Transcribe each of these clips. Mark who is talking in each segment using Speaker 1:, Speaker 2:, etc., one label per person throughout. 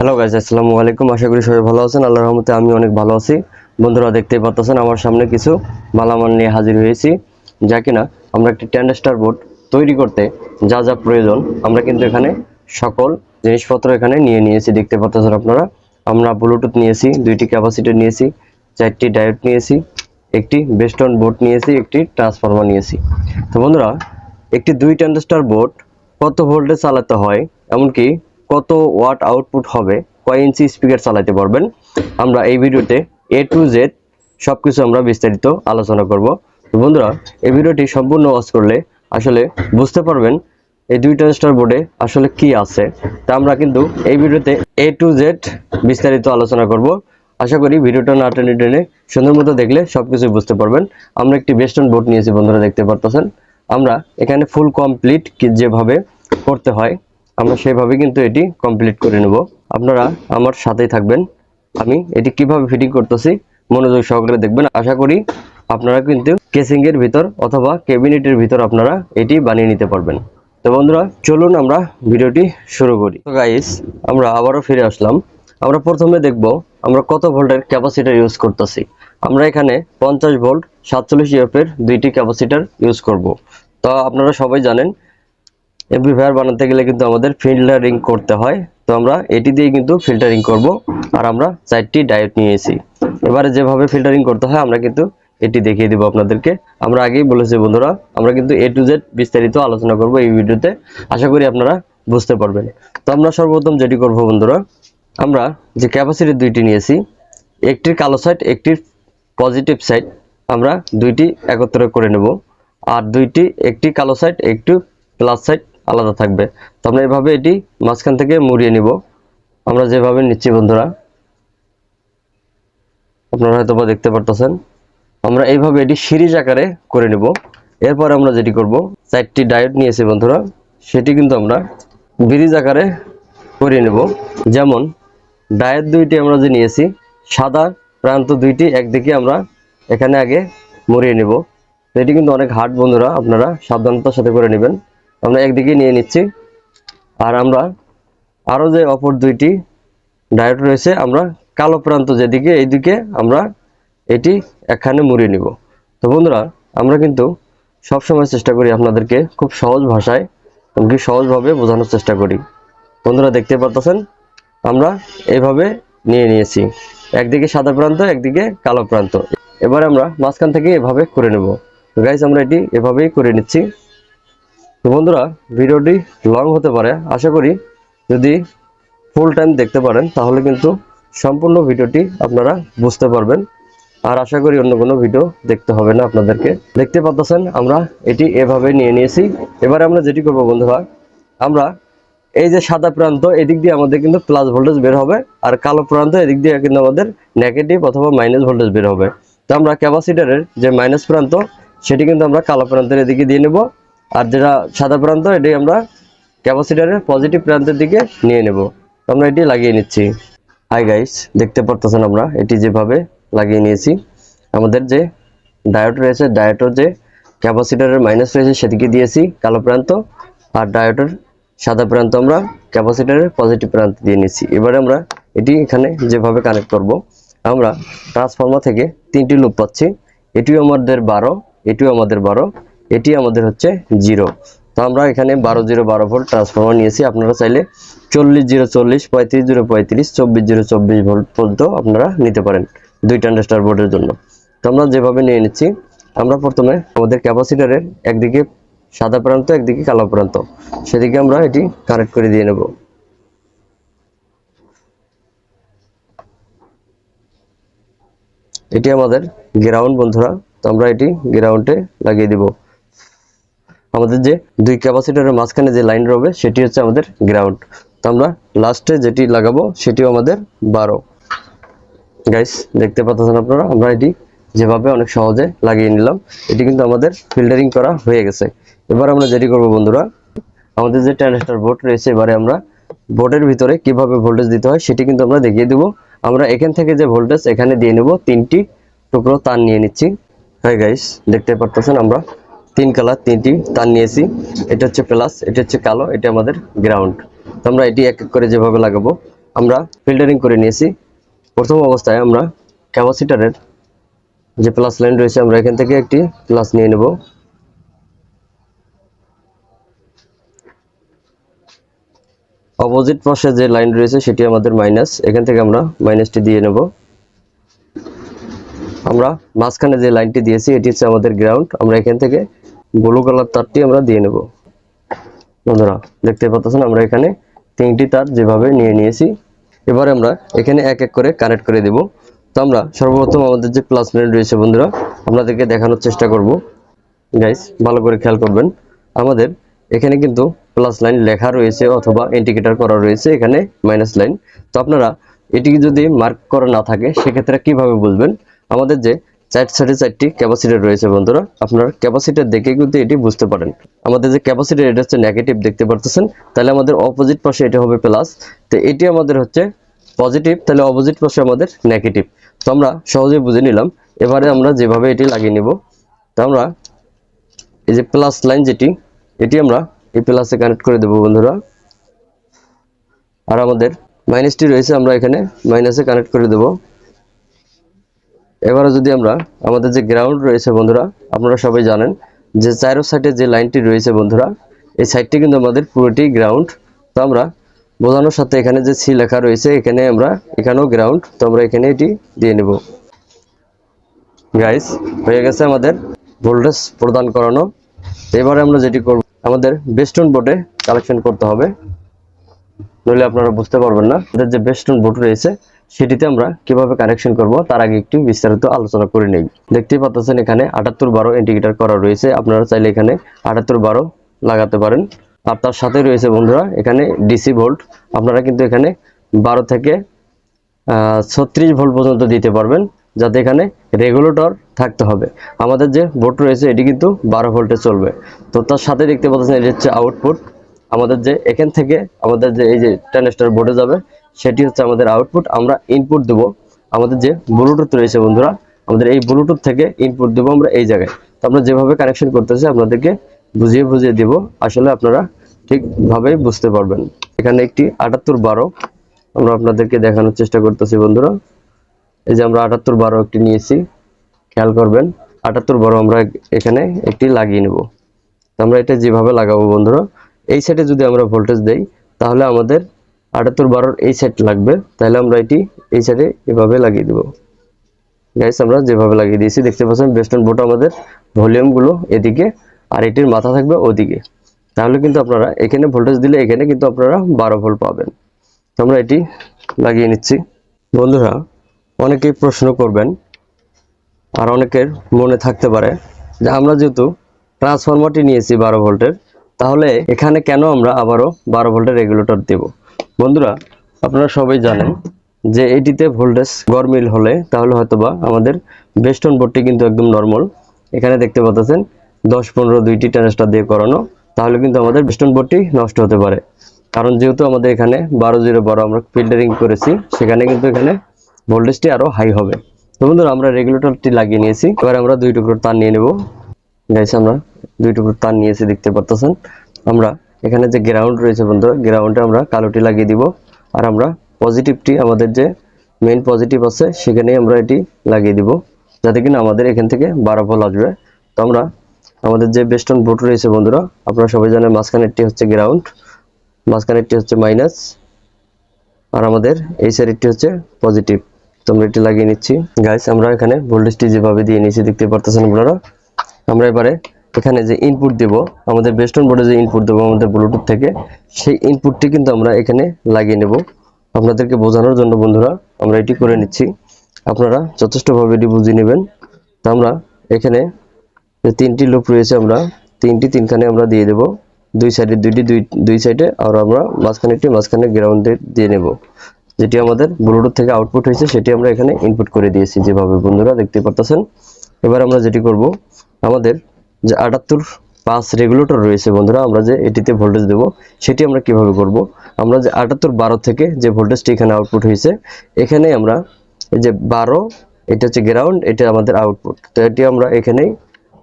Speaker 1: Hello guys, আসসালামু আলাইকুম। আশা করি সবাই ভালো আছেন। আল্লাহর রহমতে আমি অনেক ভালো আছি। বন্ধুরা, দেখতেই পাচ্ছেন আমার সামনে কিছু মালামাল নিয়ে হাজির হয়েছি, যা কিনা আমরা একটি ট্যান্ডেস্টার বোর্ড তৈরি করতে যা যা প্রয়োজন আমরা কিন্তু এখানে সকল জিনিসপত্র এখানে নিয়ে নিয়েছি। দেখতে পাচ্ছেন আপনারা, আমরা ব্লুটুথ নিয়েছি, দুইটি ক্যাপাসিটর নিয়েছি, চারটি ডায়োড নিয়েছি, একটি বেস্টন বোর্ড নিয়েছি, একটি ট্রান্সফরমার নিয়েছি। তো বন্ধুরা, একটি 2 ট্যান্ডেস্টার বোর্ড কত ভোল্টে চালাতে হয়, এমনকি কত ওয়াট আউটপুট হবে, কয় ইঞ্চি স্পিকার চালাতে পারবেন, আমরা এই ভিডিওতে A to Z সবকিছু আমরা বিস্তারিত আলোচনা করব। তো বন্ধুরা, এই ভিডিওটি সম্পূর্ণ ওয়াচ করলে আসলে বুঝতে পারবেন এই 2 ট্রানজিস্টর বোর্ডে আসলে কি আছে। তা আমরা কিন্তু এই ভিডিওতে A to Z বিস্তারিত আলোচনা করব। আশা করি ভিডিওটা না টেনে টেনে সুন্দর মতো দেখলে সবকিছু বুঝতে পারবেন। আমরা একটি বেস্টন বোর্ড নিয়েছি বন্ধুরা, দেখতে পারতেছেন। আমরা এখানে ফুল কমপ্লিট যেভাবে করতে হয় আমরা সেভাবে কিন্তু এটি কমপ্লিট করে নেব। আপনারা আমার সাথেই থাকবেন, আমি এটি কিভাবে ফিটিং করতেছি মনোযোগ সহকারে দেখবেন। আশা করি আপনারা কিন্তু কেসিং এর ভিতর অথবা ক্যাবিনেটের ভিতর আপনারা এটি বানিয়ে নিতে পারবেন। তো বন্ধুরা, চলুন আমরা ভিডিওটি শুরু করি। তো গাইস, আমরা আবারও ফিরে আসলাম। আমরা প্রথমে দেখব আমরা কত ভোল্টের ক্যাপাসিটর ইউজ করতেছি। আমরা এখানে 50 ভোল্ট 47 ইউএফ এর দুইটি ক্যাপাসিটর ইউজ করব। তো আপনারা সবাই জানেন এমপ্লিফায়ার বানাতে গেলে কিন্তু আমাদের ফিল্টারিং করতে হয়। তো আমরা এটি দিয়ে কিন্তু ফিল্টারিং করব। আর আমরা 4টি ডায়োড নিয়েছি। এবারে যেভাবে ফিল্টারিং করতে হয় আমরা কিন্তু এটি দেখিয়ে দিব আপনাদেরকে। আমরা আগেই বলেছি বন্ধুরা, আমরা কিন্তু A to Z বিস্তারিত আলোচনা করব এই ভিডিওতে। আশা করি আপনারা বুঝতে পারবেন। তো আমরা সর্বপ্রথম যেটি করব বন্ধুরা, আমরা যে ক্যাপাসিটর দুইটি নিয়েছি, একটির কালো সাইড একটির পজিটিভ সাইড আমরা দুইটি একত্র করে নেব। আর একটি কালো সাইড একটু প্লাস সাইড আলাদা থাকবে। তো আমরা এভাবে এটি মাঝখান থেকে মুড়িয়ে নিব। আমরা যেভাবে নিচ্ছি বন্ধুরা, আপনারা হয়তো বা দেখতে পারতেছেন, আমরা এইভাবে এটি সিরিজ আকারে করে নিব। এরপর আমরা যেটি করব, 4টি ডায়োড নিয়েছি বন্ধুরা, সেটি কিন্তু আমরা ব্রিজ আকারে করে নেব। যেমন ডায়োড দুইটি আমরা যে নিয়েছি, সাদা প্রান্ত দুইটি একদিকে আমরা এখানে আগে মুড়িয়ে নেব। এটি কিন্তু অনেক হার্ড বন্ধুরা, আপনারা সাবধানতার সাথে করে নেবেন। আমরা একদিকে নিয়ে নিচ্ছি। আর আমরা আরো যে অপর দুইটি ডায়োড রয়েছে, আমরা কালো প্রান্ত যেদিকে এইদিকে আমরা এটি এখানে মুড়িয়ে নিব। তো বন্ধুরা, আমরা কিন্তু সবসময় চেষ্টা করি আপনাদেরকে খুব সহজ ভাষায় এমনকি সহজভাবে বোঝানোর চেষ্টা করি। বন্ধুরা, দেখতে পাচ্ছেন আমরা এইভাবে নিয়ে নিয়েছি, একদিকে সাদা প্রান্ত একদিকে কালো প্রান্ত। এবার আমরা মাঝখান থেকে এভাবে করে নেব। তো গাইস, আমরা এটি এভাবেই করে নিচ্ছি। তো বন্ধুরা, ভিডিওটি লং হতে পারে, আশা করি যদি ফুল টাইম দেখতে পারেন তাহলে কিন্তু সম্পূর্ণ ভিডিওটি আপনারা বুঝতে পারবেন। আর আশা করি অন্য কোনো ভিডিও দেখতে হবে না আপনাদেরকে। দেখতে পাচ্ছেন আমরা এটি এভাবে নিয়ে নিয়েছি। এবারে আমরা যেটি করব বন্ধুরা, আমরা এই যে সাদা প্রান্ত এদিক দিয়ে আমাদের কিন্তু প্লাস ভোল্টেজ বের হবে, আর কালো প্রান্ত এদিক দিয়ে কিন্তু আমাদের নেগেটিভ অথবা মাইনাস ভোল্টেজ বের হবে। তো আমরা ক্যাপাসিটরের যে মাইনাস প্রান্ত সেটি কিন্তু আমরা কালো প্রান্তের এদিকে দিয়ে নেব, আর যেটা সাদা প্রান্ত এটি আমরা ক্যাপাসিটরের পজিটিভ প্রান্তের দিকে নিয়ে নেব। আমরা এটি লাগিয়ে নিচ্ছি। হাই গাইস, দেখতে পারতেছেন আমরা এটি যেভাবে লাগিয়ে নিয়েছি। আমাদের যে ডায়োড রয়েছে, ডায়োডের যে ক্যাপাসিটরের মাইনাস রয়েছে সেদিকে দিয়েছি কালো প্রান্ত, আর ডায়োডের সাদা প্রান্ত আমরা ক্যাপাসিটরের পজিটিভ প্রান্ত দিয়ে নিচ্ছি। এবারে আমরা এটি এখানে যেভাবে কানেক্ট করব, আমরা ট্রান্সফরমার থেকে 3টি লুপ পাচ্ছি। এটিও আমাদের 12, এটিও আমাদের 12, এটি আমাদের হচ্ছে 0। তো আমরা এখানে 12-0-12 ভোল্ট ট্রান্সফরমার নিয়েছি। আপনারা চাইলে 40-0-40, 35-0-35, 24-0-24 ভোল্ট পর্যন্ত আপনারা নিতে পারেন 2 ট্রানজিস্টর বোর্ডের জন্য। তো আমরা যেভাবে নিয়ে নিচ্ছি, আমরা প্রথমে আমাদের ক্যাপাসিটরের একদিকে সাদা প্রান্ত একদিকে কালো প্রান্ত সেদিকে আমরা এটি কানেক্ট করে দিয়ে নেব। এটি আমাদের গ্রাউন্ড বন্ধুরা। তো আমরা এটি গ্রাউন্ডে লাগিয়ে দিব। আমাদের যে 2 ক্যাপাসিটরের মাঝখানে যে লাইন রবে সেটি হচ্ছে আমাদের গ্রাউন্ড। তো আমরা লাস্টে যেটি লাগাবো সেটিও আমাদের 12। গাইস, দেখতে পাচ্ছেন আপনারা, আমরা এটি যেভাবে অনেক সহজে লাগিয়ে নিলাম। এটি কিন্তু আমাদের ফিল্টারিং করা হয়ে গেছে। এবার আমরা যেটি করব বন্ধুরা, আমাদের যে ট্রানজিস্টর বোর্ড রয়েছে, এবারে আমরা বোর্ডের ভিতরে কিভাবে ভোল্টেজ দিতে হয় সেটি কিন্তু আমরা দেখিয়ে দেব। আমরা এখান থেকে যে ভোল্টেজ এখানে দিয়ে নেব, 3টি টুকরো তার নিয়ে নিচ্ছি। হাই গাইস, দেখতে পাচ্ছেন আমরা 3 কালার 3টি তার নিয়েছি। এটা হচ্ছে প্লাস, এটা হচ্ছে কালো, এটা আমাদের গ্রাউন্ড। তো আমরা এটি এক এক করে যেভাবে লাগাবো আমরা ফিল্টারিং করে নিয়েছি। প্রথম অবস্থায় আমরা ক্যাপাসিটরের যে প্লাস লাইন রয়েছে আমরা এখান থেকে একটি প্লাস নিয়ে নেব। অপোজিট পাশে যে লাইন রয়েছে সেটি আমাদের মাইনাস, এখান থেকে আমরা মাইনাসটি দিয়ে নেব। আমরা মাঝখানে যে লাইনটি দিয়েছি এটি হচ্ছে আমাদের গ্রাউন্ড, আমরা এখান থেকে ব্লু কালার তারটি আমরা দিয়ে নেব। বন্ধুরা দেখতে পাচ্ছেন আমরা এখানে 3টি তার যেভাবে নিয়ে নিয়েছি। এবারে আমরা এখানে এক এক করে কানেক্ট করে দেব। তো আমরা সর্বপ্রথম আমাদের যে প্লাস লাইন রয়েছে বন্ধুরা আপনাদেরকে দেখানোর চেষ্টা করব। গাইস ভালো করে খেয়াল করবেন, আমাদের এখানে কিন্তু প্লাস লাইন লেখা রয়েছে অথবা ইন্ডিকেটর করা রয়েছে এখানে মাইনাস লাইন। তো আপনারা এটি যদি মার্ক করা না থাকে সেক্ষেত্রে কিভাবে বুঝবেন? আমাদের যে সাইডে 4টি ক্যাপাসিটর রয়েছে বন্ধুরা, আপনারা ক্যাপাসিটর দেখে কিন্তু এটি বুঝতে পারেন। আমাদের যে ক্যাপাসিটর এটা হচ্ছে নেগেটিভ দেখতে পারতেছেন, তাহলে আমাদের অপোজিট পাশে এটা হবে প্লাস। তো এটি আমাদের হচ্ছে পজিটিভ, তাহলে অপোজিট পাশে আমাদের নেগেটিভ। তো আমরা সহজেই বুঝে নিলাম। এবারে আমরা যেভাবে এটি লাগিয়ে নেব, তো আমরা এই যে প্লাস লাইন যেটি এটি আমরা এই প্লাসে কানেক্ট করে দেব বন্ধুরা। আর আমাদের মাইনাসটি রয়েছে আমরা এখানে মাইনাসে কানেক্ট করে দেব। এবারে যদি আমরা আমাদের যে গ্রাউন্ড রয়েছে বন্ধুরা, আপনারা সবাই জানেন যে চারো সাইডে যে লাইনটি রয়েছে বন্ধুরা, এই সাইডটি কিন্তু আমাদের পুরোটি গ্রাউন্ড। তো আমরা বোঝানোর সাথে এখানে যে সি লেখা রয়েছে এখানে আমরা এখানেও গ্রাউন্ড, তো আমরা এখানে এটি দিয়ে নেব। গাইস হয়ে গেছে আমাদের ভোল্টেজ প্রদান করানো। এবারে আমরা যেটি করব, আমাদের বেস্টন বোর্ডে কালেকশন করতে হবে, নইলে আপনারা বুঝতে পারবেন না। আমাদের যে বেস্টন বোর্ড রয়েছে সেটিতে আমরা কিভাবে কানেকশন করব তার আগে একটু বিস্তারিত আলোচনা করে নেই। দেখতেই পাচ্ছেন এখানে 7812 ইন্ডিকেটর করা রয়েছে, আপনারা চাইলে এখানে 7812 লাগাতে পারেন। আর তার সাথে রয়েছে বন্ধুরা এখানে ডিসি ভোল্ট, আপনারা কিন্তু এখানে 12 থেকে 36 ভোল্ট পর্যন্ত দিতে পারবেন, যাতে এখানে রেগুলেটর থাকতে হবে। আমাদের যে বোর্ড রয়েছে এটি কিন্তু 12 ভোল্টে চলবে। তো তার সাথে দেখতে পাচ্ছেন এটি হচ্ছে আউটপুট। আমাদের যে এখান থেকে আমাদের যে এই যে ট্রানজিস্টর বোর্ডে যাবে সেটি হচ্ছে আমাদের আউটপুট। আমরা ইনপুট দেব আমাদের যে ব্লুটুথ রয়েছে বন্ধুরা, আমাদের এই ব্লুটুথ থেকে ইনপুট দেব আমরা এই জায়গায়। তো আমরা যেভাবে কানেকশন করতেছি আপনাদেরকে বুঝিয়ে দেব, আসলে আপনারা ঠিকভাবেই বুঝতে পারবেন। এখানে একটি 7812 আমরা আপনাদেরকে দেখানোর চেষ্টা করতেছি বন্ধুরা। এই যে আমরা 7812 একটি নিয়েছি, খেয়াল করবেন 7812 আমরা এখানে একটি লাগিয়ে নেব। তো আমরা এটা যেভাবে লাগাবো বন্ধুরা, এই সাইডে যদি আমরা ভোল্টেজ দেই তাহলে আমাদের 7812 এই সাইড লাগবে, তাহলে আমরা এটি এই সাইডে এভাবে লাগিয়ে দেব। গাইস আমরা যেভাবে লাগিয়ে দিয়েছি দেখতে পাচ্ছেন বেস্টন বোর্ড আমাদের ভলিউম গুলো এদিকে আর এটির মাথা থাকবে ওদিকে, তাহলে কিন্তু আপনারা এখানে ভোল্টেজ দিলে এখানে কিন্তু আপনারা 12 ভোল্ট পাবেন। তো আমরা এটি লাগিয়ে নিচ্ছি বন্ধুরা। অনেকেই প্রশ্ন করবেন আর অনেকের মনে থাকতে পারে যে আমরা যেহেতু ট্রান্সফরমারটি নিয়েছি 12 ভোল্টের, তাহলে এখানে কেন আমরা আবারও 12 ভোল্টের রেগুলেটর দেব? বন্ধুরা আপনারা সবাই জানেন যে এটিতে ভোল্টেজ গরমিল হলে তাহলে হয়তোবা আমাদের বেস্টন বোর্ডটি কিন্তু একদম নরমাল, এখানে দেখতে পাচ্ছেন 10-15 দুইটি ট্রানজিস্টর দিয়ে করানো, তাহলে কিন্তু আমাদের বেস্টন বোর্ডটি নষ্ট হতে পারে। কারণ যেহেতু আমাদের এখানে 12-0-12 আমরা ফিল্টারিং করেছি, সেখানে কিন্তু এখানে ভোল্টেজটি আরো হাই হবে। তো বন্ধুরা আমরা রেগুলেটরটি লাগিয়ে নিয়েছি, এবার আমরা 2 টুকরো তার নিয়ে নেব। গাইস আমরা 2 টুকরো তার নিয়েছি দেখতে পাচ্ছেন। আমরা এখানে যে গ্রাউন্ড রয়েছে বন্ধুরা, গ্রাউন্ডে আমরা কালোটি লাগিয়ে দিব, আর আমরা পজিটিভটি আমাদের যে মেইন পজিটিভ আছে সেখানেই আমরা এটি লাগিয়ে দিব, যাতে কিনা আমাদের এখান থেকে 12 ভোল্ট আসবে। তো আমরা আমাদের যে বেস্টন বোর্ড রয়েছে বন্ধুরা, আপনারা সবাই জানেন মাঝখানেরটি হচ্ছে গ্রাউন্ড, মাঝখানেরটি হচ্ছে মাইনাস, আর আমাদের এই সাইডটি হচ্ছে পজিটিভ। তো আমরা এটি লাগিয়ে নিচ্ছি। গাইস আমরা এখানে ভোল্টেজটি যেভাবে দিয়ে নিয়েছি দেখতে পারতেছেন আপনারা। আমরা এবারে এখানে যে ইনপুট দেব, আমাদের বেস্টন বোর্ডে যে ইনপুট দেব আমাদের ব্লুটুথ থেকে, সেই ইনপুটটি কিন্তু আমরা এখানে লাগিয়ে নেব আপনাদেরকে বোঝানোর জন্য বন্ধুরা। আমরা এটি করে নিচ্ছি, আপনারা যথেষ্টভাবে এটি বুঝিয়ে নেবেন। তো আমরা এখানে যে 3টি লুপ রয়েছে আমরা তিনখানে আমরা দিয়ে দেব, দুই সাইডে দুই সাইডে, আর আমরা মাঝখানে গ্রাউন্ডে দিয়ে নেব। যেটি আমাদের ব্লুটুথ থেকে আউটপুট হয়েছে সেটি আমরা এখানে ইনপুট করে দিয়েছি যেভাবে বন্ধুরা দেখতে পারতেছেন। এবার আমরা যেটি করব, আমাদের যে 78-5 রেগুলেটর রয়েছে বন্ধুরা, আমরা যে এটিতে ভোল্টেজ দেব সেটি আমরা কিভাবে করব, আমরা যে 78-12 থেকে যে ভোল্টেজটি এখানে আউটপুট হয়েছে, এখানে আমরা এই যে 12 এটা হচ্ছে গ্রাউন্ড, এটা আমাদের আউটপুট। তো এটি আমরা এখানেই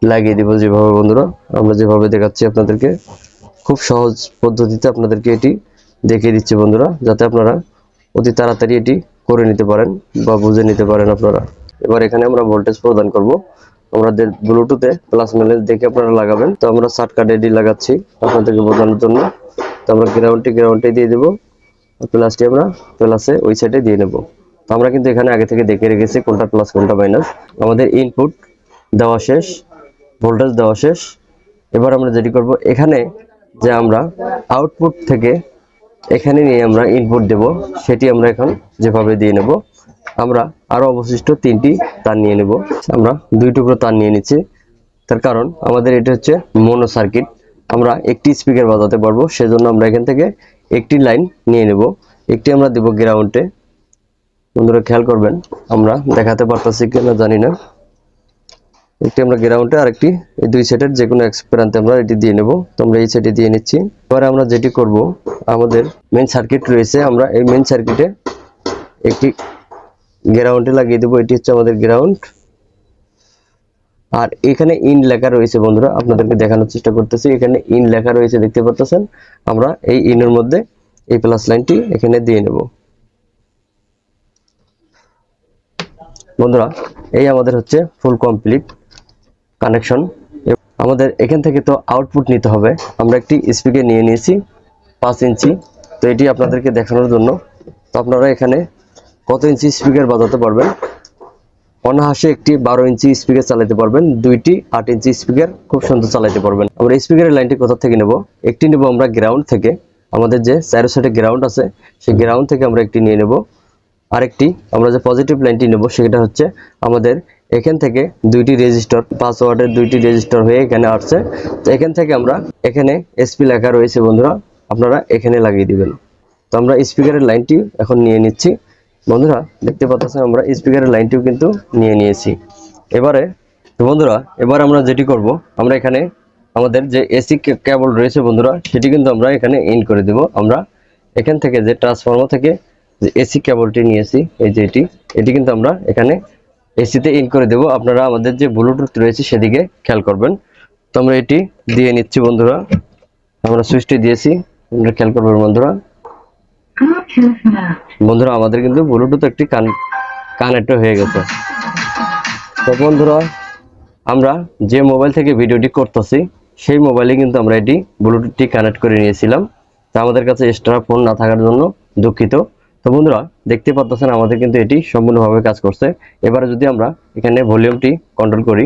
Speaker 1: লাগিয়ে দিব যেভাবে বন্ধুরা আমরা যেভাবে দেখাচ্ছি আপনাদেরকে, খুব সহজ পদ্ধতিতে আপনাদেরকে এটি দেখিয়ে দিচ্ছি বন্ধুরা, যাতে আপনারা অতি তাড়াতাড়ি এটি করে নিতে পারেন বা বুঝে নিতে পারেন আপনারা। এবার এখানে আমরা ভোল্টেজ প্রদান করব। আমাদের ব্লুটুথে প্লাস মাইনাস দেখে আপনারা লাগাবেন। তো আমরা শর্টকাট এডি লাগাচ্ছি আপনাদেরকে বোঝানোর জন্য। তো আমরা গ্রাউন্ডে দিয়ে দেব, প্লাসটি আমরা প্লাসে ওই সাইডে দিয়ে নেব। তো আমরা কিন্তু এখানে আগে থেকে দেখে রেখেছি কোনটা প্লাস কোনটা মাইনাস। আমাদের ইনপুট দেওয়া শেষ, ভোল্টেজ দেওয়া শেষ। এবার আমরা যেটি করব, এখানে যে আমরা আউটপুট থেকে এখানে নিয়ে আমরা ইনপুট দেব, সেটি আমরা এখন যেভাবে দিয়ে নেব। আমরা আরো অবশিষ্ট 3টি তার নিয়ে নেব। আমরা 2 টুকরো তার নিয়ে নিচ্ছি, তার কারণ আমাদের এটা হচ্ছে মোনো সার্কিট, আমরা একটি স্পিকার বাজাতে পারবো, সেজন্য আমরা এখান থেকে একটি লাইন নিয়ে নেব। একটি আমরা দেব গ্রাউন্ডে। বন্ধুরা খেয়াল করবেন, আমরা দেখাতে পারতেছি কিনা জানি না। একটি আমরা গ্রাউন্ডে, আরেকটি এই 2 সেটের যে কোনো এক প্রান্তে আমরা এটি দিয়ে নেব। তো আমরা এই সেটে দিয়ে নিচ্ছি। এবারে আমরা যেটি করব, আমাদের মেইন সার্কিট রয়েছে, আমরা এই মেইন সার্কিটে একটি গ্রাউন্ডে লাগিয়ে দেব। এটি হচ্ছে আমাদের গ্রাউন্ড। আর এখানে ইন লেখা রয়েছে বন্ধুরা, আপনাদেরকে দেখানোর চেষ্টা করতেছি। এখানে ইন লেখা রয়েছে, দেখতে পাচ্ছেন। আমরা এই ইনের মধ্যে এই প্লাস লাইনটি এখানে দিয়ে নেব। বন্ধুরা এই আমাদের হচ্ছে ফুল কমপ্লিট কানেকশন। আমাদের এখান থেকে তো আউটপুট নিতে হবে। আমরা একটি স্পিকার নিয়ে নিয়েছি 5 ইঞ্চি। তো এটি আপনাদেরকে দেখানোর জন্য। তো আপনারা এখানে কত ইঞ্চি স্পিকার বাজাতে পারবেন? অনায়াসে একটি 12 ইঞ্চি স্পিকার চালাতে পারবেন, 2টি 8 ইঞ্চি স্পিকার খুব সুন্দর চালাতে পারবেন। আমরা স্পিকারের লাইনটি কোথা থেকে নেব? একটি নেব আমরা গ্রাউন্ড থেকে, আমাদের যে চারো সাইডে গ্রাউন্ড আছে সেই গ্রাউন্ড থেকে আমরা একটি নিয়ে নেব। আরেকটি আমরা যে পজিটিভ লাইনটি নেব সেটা হচ্ছে আমাদের এখান থেকে 2টি রেজিস্টার, 5 ওয়াটের 2টি রেজিস্টার হয়ে এখানে আসছে। তো এখান থেকে আমরা, এখানে এসপি লেখা রয়েছে বন্ধুরা, আপনারা এখানে লাগিয়ে দিবেন। তো আমরা স্পিকারের লাইনটি এখন নিয়ে নিচ্ছি। বন্ধুরা দেখতে পাচ্ছেন আমরা স্পিকারের লাইনটিও কিন্তু নিয়ে নিয়েছি। এবারে তো বন্ধুরা, এবার আমরা যেটি করব, আমরা এখানে আমাদের যে এসি কেবল রয়েছে বন্ধুরা, সেটি কিন্তু আমরা এখানে ইন করে দেব। আমরা এখান থেকে যে ট্রান্সফরমার থেকে যে এসি কেবলটি নিয়েছি, এই যে এটি কিন্তু আমরা এখানে এসিতে ইন করে দেব। আপনারা আমাদের যে ব্লুটুথ রয়েছে সেদিকে খেয়াল করবেন। তো আমরা এটি দিয়ে নিচ্ছি বন্ধুরা। আমরা সুইচটি দিয়েছি, আমরা খেয়াল করবেন বন্ধুরা। বন্ধুরা আমাদের কিন্তু ব্লুটুথ একটি কানেক্ট হয়ে গেছে। তো বন্ধুরা, আমরা যে মোবাইল থেকে ভিডিওটি করতেছি সেই মোবাইলে কিন্তু আমরা এটি ব্লুটুথটি কানেক্ট করে নিয়েছিলাম। তা আমাদের কাছে এক্সট্রা ফোন না থাকার জন্য দুঃখিত। তো বন্ধুরা দেখতে পাচ্ছেন আমাদের কিন্তু এটি সম্পূর্ণভাবে কাজ করছে। এবারে যদি আমরা এখানে ভলিউমটি কন্ট্রোল করি,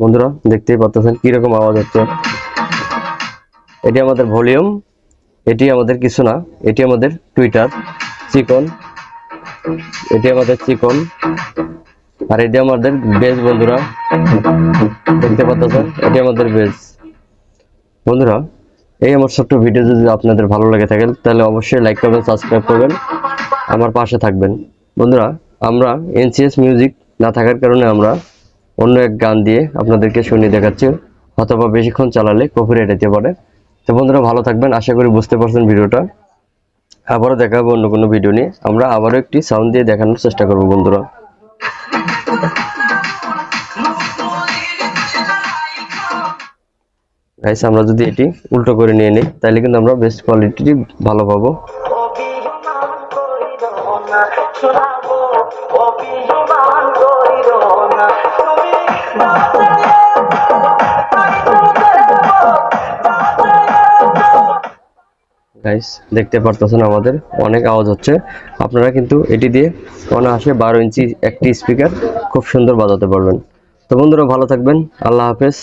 Speaker 1: বন্ধুরা দেখতেই পাচ্ছেন কিরকম আওয়াজ হচ্ছে। এটি আমাদের ভলিউম, এটি আমাদের কিছু না, এটি আমাদের টুইটার চিকন, এটি আমাদের চিকন, আর এটি আমাদের বেজ। বন্ধুরা দেখতে পাচ্ছেন এটি আমাদের বেজ। বন্ধুরা এই আমার ছোট্ট ভিডিও যদি আপনাদের ভালো লাগে থাকে তাহলে অবশ্যই লাইক করবেন, সাবস্ক্রাইব করবেন, আমার পাশে থাকবেন। বন্ধুরা আমরা এনসিএস মিউজিক না থাকার কারণে আমরা অন্য এক গান দিয়ে আপনাদেরকে শুনিয়ে দেখাচ্ছি, অথবা বেশিক্ষণ চালালে কপিরাইট হতে পারে। তো বন্ধুরা ভালো থাকবেন, আশা করি বুঝতে পারছেন ভিডিওটা। আবারও দেখা হবে অন্য কোনো ভিডিও নিয়ে। আমরা আবারও একটি সাউন্ড দিয়ে দেখানোর চেষ্টা করব বন্ধুরা। গাইস আমরা যদি এটি উল্টো করে নিয়ে নিই তাহলে কিন্তু আমরা বেস্ট কোয়ালিটি ভালো পাবো। গাইস দেখতে পারতেছেন আমাদের অনেক আওয়াজ হচ্ছে। আপনারা কিন্তু এটি দিয়ে অনায়াসে 12 ইঞ্চি একটি স্পিকার খুব সুন্দর বাজাতে পারবেন। তো বন্ধুরা ভালো থাকবেন, আল্লাহ হাফেজ।